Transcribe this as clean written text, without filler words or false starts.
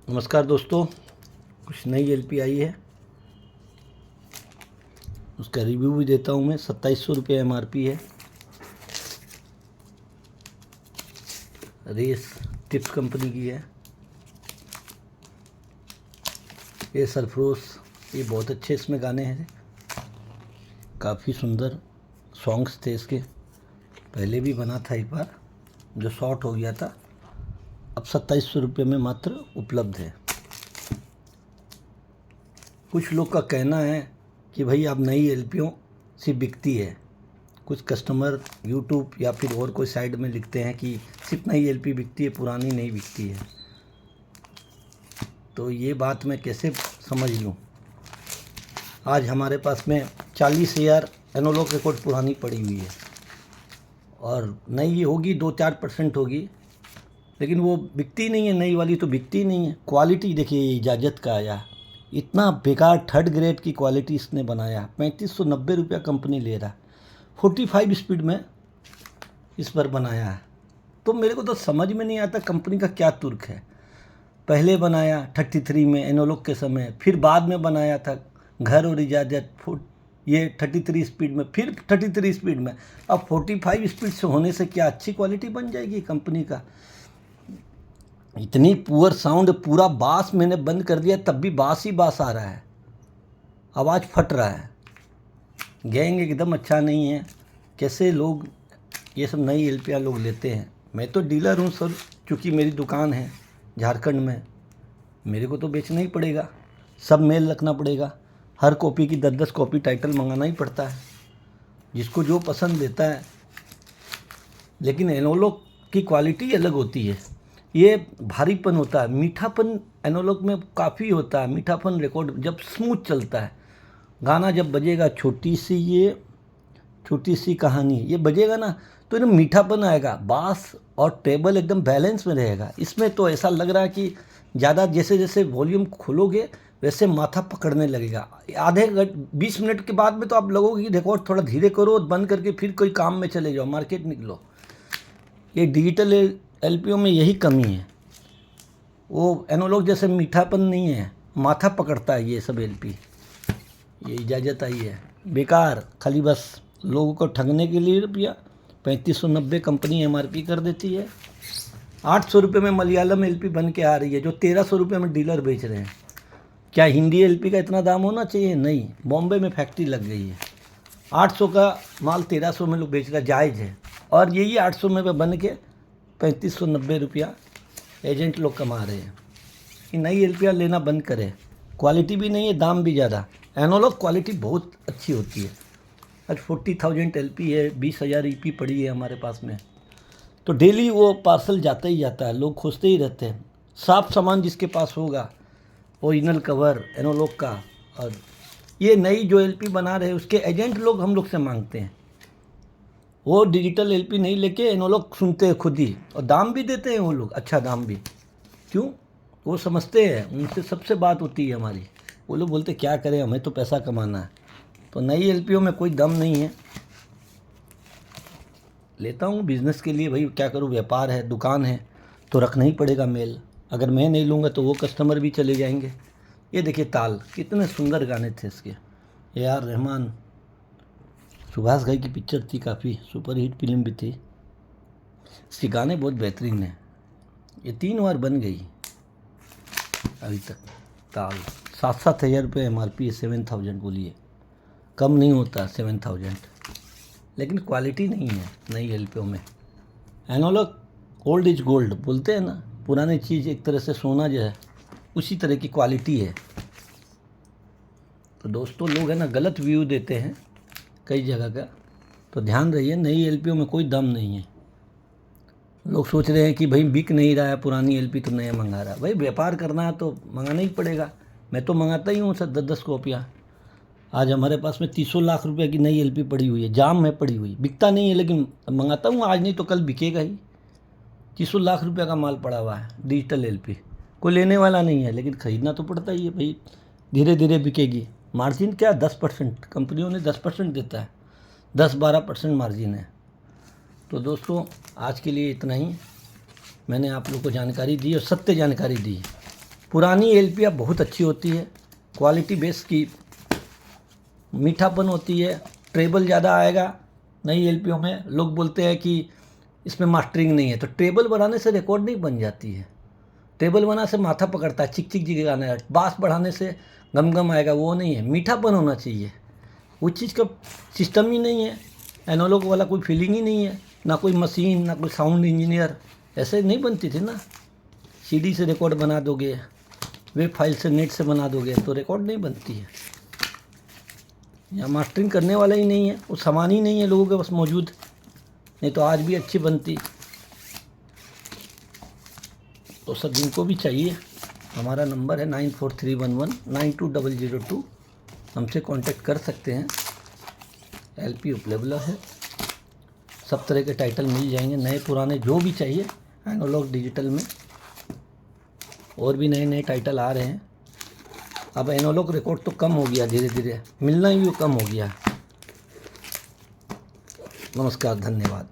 नमस्कार दोस्तों, कुछ नई एलपी आई है, उसका रिव्यू भी देता हूँ मैं। 2700 रुपये एमआरपी है। रेस टिप्स कंपनी की है। ये सरफरोश, ये बहुत अच्छे इसमें गाने हैं, काफ़ी सुंदर सॉन्ग्स थे इसके। पहले भी बना था एक बार जो शॉर्ट हो गया था। अब 2700 रुपये में मात्र उपलब्ध है। कुछ लोग का कहना है कि भाई अब नई एलपियों से बिकती है। कुछ कस्टमर यूट्यूब या फिर और कोई साइड में लिखते हैं कि सिर्फ नई एलपी बिकती है, पुरानी नहीं बिकती है। तो ये बात मैं कैसे समझ लूँ। आज हमारे पास में 40,000 एनालॉग रिकॉर्ड पुरानी पड़ी हुई है और नई होगी 2-4% होगी, लेकिन वो बिकती नहीं है। नई वाली तो बिकती नहीं है। क्वालिटी देखिए, इजाज़त का आया, इतना बेकार 3rd ग्रेड की क्वालिटी इसने बनाया। 3590 रुपया कंपनी ले रहा, 45 स्पीड में इस पर बनाया है। तो मेरे को तो समझ में नहीं आता कंपनी का क्या तुर्क है। पहले बनाया 33 में एनालॉग के समय, फिर बाद में बनाया था घर और इजाज़त ये 33 स्पीड में, फिर 33 स्पीड में। अब 45 स्पीड से होने से क्या अच्छी क्वालिटी बन जाएगी कंपनी का। इतनी पुअर साउंड, पूरा बास मैंने बंद कर दिया तब भी बास ही बास आ रहा है, आवाज़ फट रहा है। गैंग एकदम अच्छा नहीं है। कैसे लोग ये सब नई एलपियाँ लोग लेते हैं। मैं तो डीलर हूँ सर, चूँकि मेरी दुकान है झारखंड में, मेरे को तो बेचना ही पड़ेगा। सब मेल रखना पड़ेगा, हर कॉपी की 10-10 कॉपी टाइटल मंगाना ही पड़ता है, जिसको जो पसंद देता है। लेकिन एनालॉग की क्वालिटी अलग होती है। ये भारीपन होता है, मीठापन एनालॉग में काफ़ी होता है। मीठापन रिकॉर्ड जब स्मूथ चलता है, गाना जब बजेगा, छोटी सी कहानी ये बजेगा ना, तो एकदम मीठापन आएगा, बास और टेबल एकदम बैलेंस में रहेगा। इसमें तो ऐसा लग रहा है कि ज़्यादा जैसे जैसे वॉल्यूम खोलोगे वैसे माथा पकड़ने लगेगा। 20 मिनट के बाद में तो आप लोगों की रिकॉर्ड थोड़ा धीरे करो, बंद करके फिर कोई काम में चले जाओ, मार्केट निकलो। ये डिजिटल एलपियों में यही कमी है। वो एनालॉग जैसे मीठापन नहीं है, माथा पकड़ता है ये सब एलपी। ये इजाज़त आई है बेकार, खाली बस लोगों को ठगने के लिए रुपया। 3590 कंपनी एमआरपी कर देती है। 800 रुपये में मलयालम एलपी बन के आ रही है, जो 1300 रुपये में डीलर बेच रहे हैं। क्या हिंदी एलपी का इतना दाम होना चाहिए? नहीं, बॉम्बे में फैक्ट्री लग गई है। 800 का माल 1300 में लोग बेच रहा, जायज़ है। और यही 800 में बन के 3590 रुपया एजेंट लोग कमा रहे हैं। कि नई एलपियाँ लेना बंद करें। क्वालिटी भी नहीं है, दाम भी ज़्यादा। एनालॉग क्वालिटी बहुत अच्छी होती है। आज 40,000 एलपी है, 20,000 ईपी पड़ी है हमारे पास में, तो डेली वो पार्सल जाता ही जाता है। लोग खोजते ही रहते हैं। साफ सामान जिसके पास होगा, ओरिजिनल कवर एनालॉग का। और ये नई जो एलपी बना रहे हैं उसके एजेंट लोग हम लोग से मांगते हैं। वो डिजिटल एलपी नहीं लेके एनालॉग सुनते हैं खुद ही, और दाम भी देते हैं वो लोग, अच्छा दाम भी। क्यों? वो समझते हैं, उनसे सबसे बात होती है हमारी। वो लोग बोलते क्या करें, हमें तो पैसा कमाना है। तो नई एलपीओ में कोई दम नहीं है। लेता हूँ बिज़नेस के लिए, भाई क्या करूँ, व्यापार है, दुकान है, तो रखना ही पड़ेगा मेल। अगर मैं नहीं लूँगा तो वो कस्टमर भी चले जाएंगे। ये देखिए ताल, कितने सुंदर गाने थे इसके। AR रहमान, सुभाष घई की पिक्चर थी, काफ़ी सुपर हिट फिल्म भी थी। इसके गाने बहुत बेहतरीन हैं। ये 3 बार बन गई अभी तक। ताल 7,000 रुपये एमआरपी है, 7,000 बोलिए, कम नहीं होता 7,000। लेकिन क्वालिटी नहीं है नई एलपियों में। एनालॉग ओल्ड इज गोल्ड बोलते हैं ना, पुरानी चीज़ एक तरह से सोना जो है, उसी तरह की क्वालिटी है। तो दोस्तों, लोग है ना गलत व्यू देते हैं कई जगह का, तो ध्यान रहिए, नई एलपियों में कोई दम नहीं है। लोग सोच रहे हैं कि भाई बिक नहीं रहा है पुरानी एलपी तो नया मंगा रहा है। भाई व्यापार करना है तो मंगाना ही पड़ेगा। मैं तो मंगाता ही हूँ सर 10-10 कॉपियाँ। आज हमारे पास में 300 लाख रुपए की नई एलपी पड़ी हुई है, जाम में पड़ी हुई, बिकता नहीं है, लेकिन मंगाता हूँ, आज नहीं तो कल बिकेगा ही। 300 लाख रुपये का माल पड़ा हुआ है डिजिटल एलपी, कोई लेने वाला नहीं है, लेकिन ख़रीदना तो पड़ता ही है भाई। धीरे धीरे बिकेगी। मार्जिन क्या 10%, कंपनियों ने 10% देता है, 10-12% मार्जिन है। तो दोस्तों, आज के लिए इतना ही। मैंने आप लोग को जानकारी दी और सत्य जानकारी दी। पुरानी एलपी अब बहुत अच्छी होती है, क्वालिटी बेस की, मीठापन होती है, ट्रेबल ज़्यादा आएगा। नई एलपीओ में लोग बोलते हैं कि इसमें मास्टरिंग नहीं है, तो ट्रेबल बनाने से रिकॉर्ड नहीं बन जाती है। ट्रेबल बनाने से माथा पकड़ता है, चिक चिक जी गाना है। बास बढ़ाने से गम गम आएगा, वो नहीं है। मीठापन होना चाहिए, उस चीज़ का सिस्टम ही नहीं है। एनालॉग वाला कोई फीलिंग ही नहीं है, ना कोई मशीन, ना कोई साउंड इंजीनियर। ऐसे नहीं बनती थी ना। सीडी से रिकॉर्ड बना दोगे, वेब फाइल से, नेट से बना दोगे तो रिकॉर्ड नहीं बनती है। यहाँ मास्टरिंग करने वाला ही नहीं है, वो सामान ही नहीं है लोगों के पास मौजूद, नहीं तो आज भी अच्छी बनती। तो सब जिनको भी चाहिए, हमारा नंबर है 9431192002, हमसे कांटेक्ट कर सकते हैं। एलपी उपलब्ध है, सब तरह के टाइटल मिल जाएंगे, नए पुराने जो भी चाहिए एनालॉग डिजिटल में। और भी नए नए टाइटल आ रहे हैं। अब एनालॉग रिकॉर्ड तो कम हो गया, धीरे धीरे मिलना ही कम हो गया। नमस्कार, धन्यवाद।